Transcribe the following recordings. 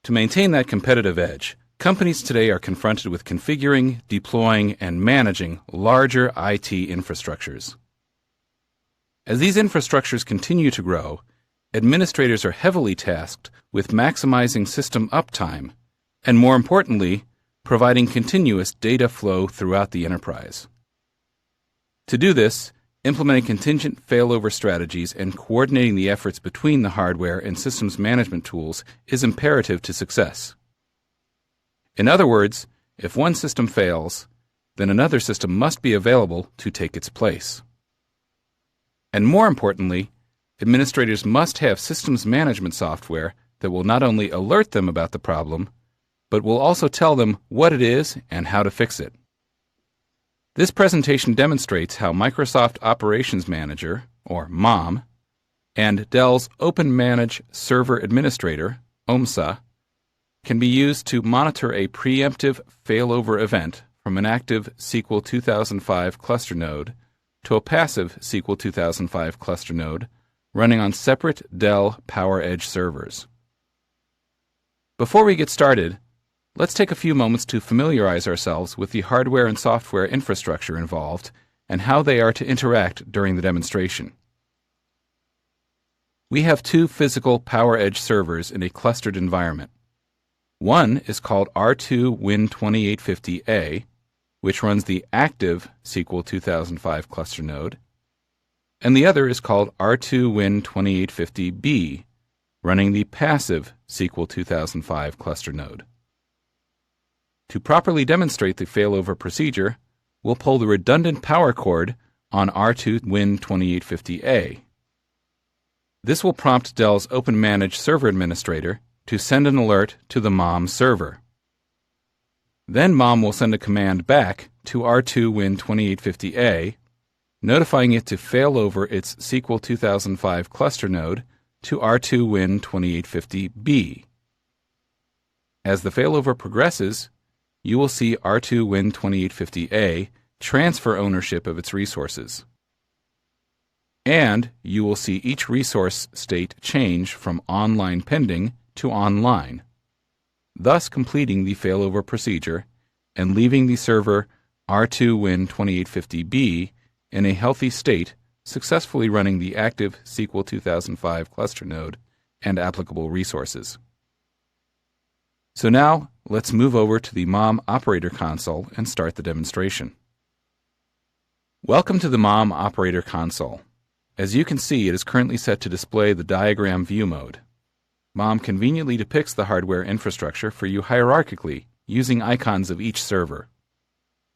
To maintain that competitive edge, companies today are confronted with configuring, deploying, and managing larger IT infrastructures. As these infrastructures continue to grow, administrators are heavily tasked with maximizing system uptime and, more importantly, providing continuous data flow throughout the enterprise. To do this, implementing contingent failover strategies and coordinating the efforts between the hardware and systems management tools is imperative to success. In other words, if one system fails, then another system must be available to take its place. And more importantly, administrators must have systems management software that will not only alert them about the problem, but will also tell them what it is and how to fix it. This presentation demonstrates how Microsoft Operations Manager, or MOM, and Dell's Open Manage Server Administrator, OMSA, can be used to monitor a preemptive failover event from an active SQL 2005 cluster node to a passive SQL 2005 cluster node running on separate Dell PowerEdge servers. Before we get started, let's take a few moments to familiarize ourselves with the hardware and software infrastructure involved and how they are to interact during the demonstration. We have two physical PowerEdge servers in a clustered environment. One is called R2 Win2850A, which runs the active SQL 2005 cluster node, and the other is called R2 Win2850B, running the passive SQL 2005 cluster node. To properly demonstrate the failover procedure, we'll pull the redundant power cord on R2 Win2850A. This will prompt Dell's Open Manage Server Administrator to send an alert to the MOM server. Then MOM will send a command back to R2 Win2850A, notifying it to fail over its SQL 2005 cluster node to R2 Win2850B. As the failover progresses, you will see R2 Win2850A transfer ownership of its resources. And you will see each resource state change from online pending to online, thus completing the failover procedure and leaving the server R2 Win2850B in a healthy state, successfully running the active SQL 2005 cluster node and applicable resources. So now, let's move over to the MOM Operator Console and start the demonstration. Welcome to the MOM Operator Console. As you can see, it is currently set to display the diagram view mode. MOM conveniently depicts the hardware infrastructure for you hierarchically, using icons of each server.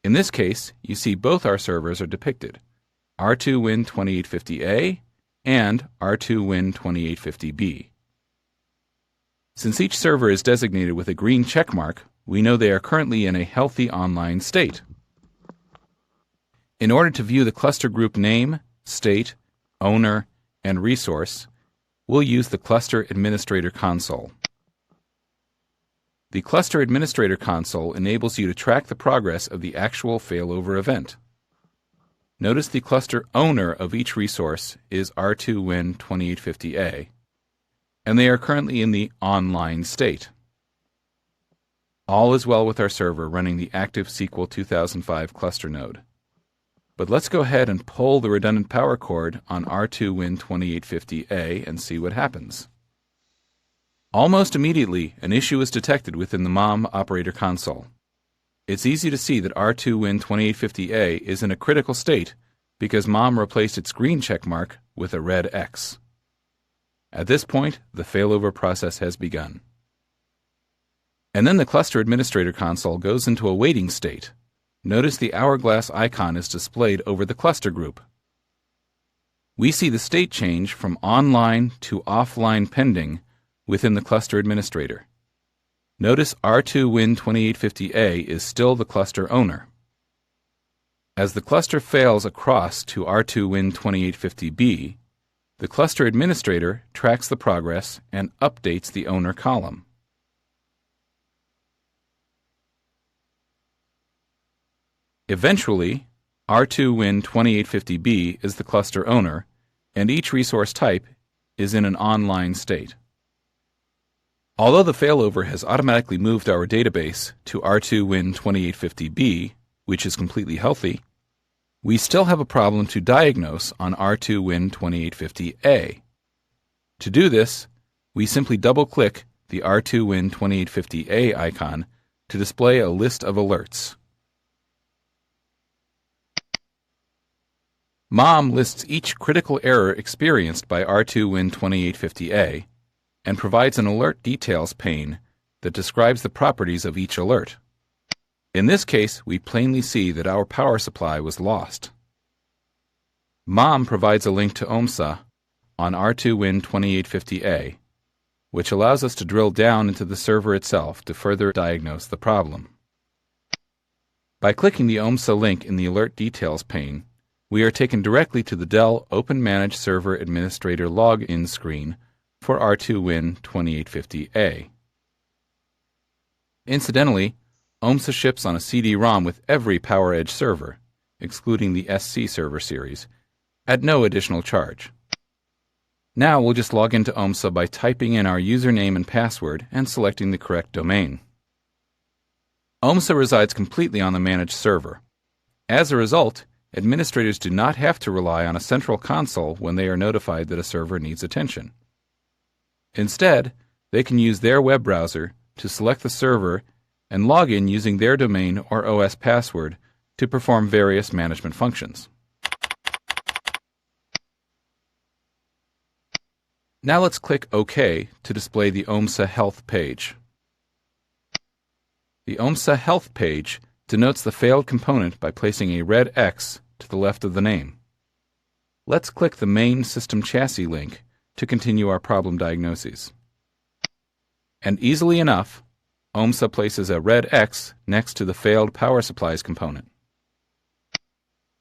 In this case, you see both our servers are depicted, R2 Win2850A and R2 Win2850B. Since each server is designated with a green check mark, we know they are currently in a healthy online state. In order to view the cluster group name, state, owner, and resource, we'll use the Cluster Administrator Console. The Cluster Administrator Console enables you to track the progress of the actual failover event. Notice the cluster owner of each resource is R2 Win2850A, and they are currently in the online state. All is well with our server running the active SQL 2005 cluster node. But let's go ahead and pull the redundant power cord on R2 Win2850A and see what happens. Almost immediately, an issue is detected within the MOM Operator Console. It's easy to see that R2 Win2850A is in a critical state because MOM replaced its green check mark with a red X. At this point, the failover process has begun. And then the Cluster Administrator Console goes into a waiting state. Notice the hourglass icon is displayed over the cluster group. We see the state change from online to offline pending within the cluster administrator. Notice R2 Win2850A is still the cluster owner. As the cluster fails across to R2 Win2850B, the cluster administrator tracks the progress and updates the owner column. Eventually, R2 Win2850B is the cluster owner, and each resource type is in an online state. Although the failover has automatically moved our database to R2Win2850B, which is completely healthy, we still have a problem to diagnose on R2Win2850A. To do this, we simply double-click the R2Win2850A icon to display a list of alerts. MOM lists each critical error experienced by R2Win2850A and provides an alert details pane that describes the properties of each alert. In this case, we plainly see that our power supply was lost. MOM provides a link to OMSA on R2Win2850A, which allows us to drill down into the server itself to further diagnose the problem. By clicking the OMSA link in the Alert Details pane, we are taken directly to the Dell Open Managed Server Administrator login screen for R2Win2850A. Incidentally, OMSA ships on a CD-ROM with every PowerEdge server, excluding the SC server series, at no additional charge. Now we'll just log into OMSA by typing in our username and password and selecting the correct domain. OMSA resides completely on the managed server. As a result, administrators do not have to rely on a central console when they are notified that a server needs attention. Instead, they can use their web browser to select the server and log in using their domain or OS password to perform various management functions. Now let's click OK to display the OMSA Health page. The OMSA Health page denotes the failed component by placing a red X to the left of the name. Let's click the Main System Chassis link to continue our problem diagnoses. And easily enough, OMSA places a red X next to the failed power supplies component.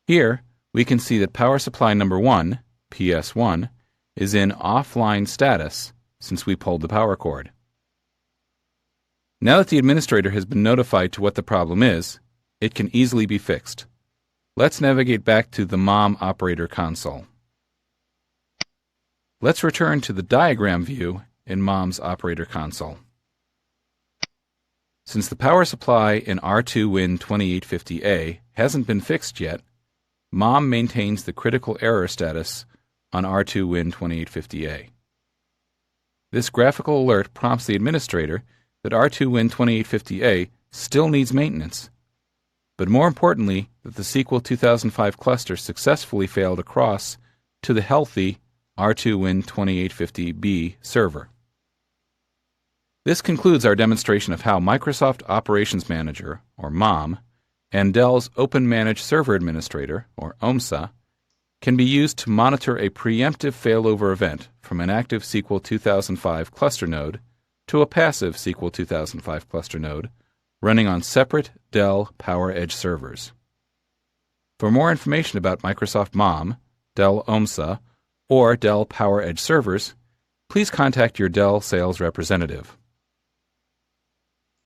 Here, we can see that power supply number 1, PS1, is in offline status since we pulled the power cord. Now that the administrator has been notified to what the problem is, it can easily be fixed. Let's navigate back to the MOM operator console. Let's return to the diagram view in MOM's operator console. Since the power supply in R2Win2850A hasn't been fixed yet, MOM maintains the critical error status on R2Win2850A. This graphical alert prompts the administrator that R2Win2850A still needs maintenance, but more importantly, that the SQL 2005 cluster successfully failed across to the healthy R2Win2850B server. This concludes our demonstration of how Microsoft Operations Manager, or MOM, and Dell's Open Managed Server Administrator, or OMSA, can be used to monitor a preemptive failover event from an active SQL 2005 cluster node to a passive SQL 2005 cluster node running on separate Dell PowerEdge servers. For more information about Microsoft MOM, Dell OMSA, or Dell PowerEdge servers, please contact your Dell sales representative.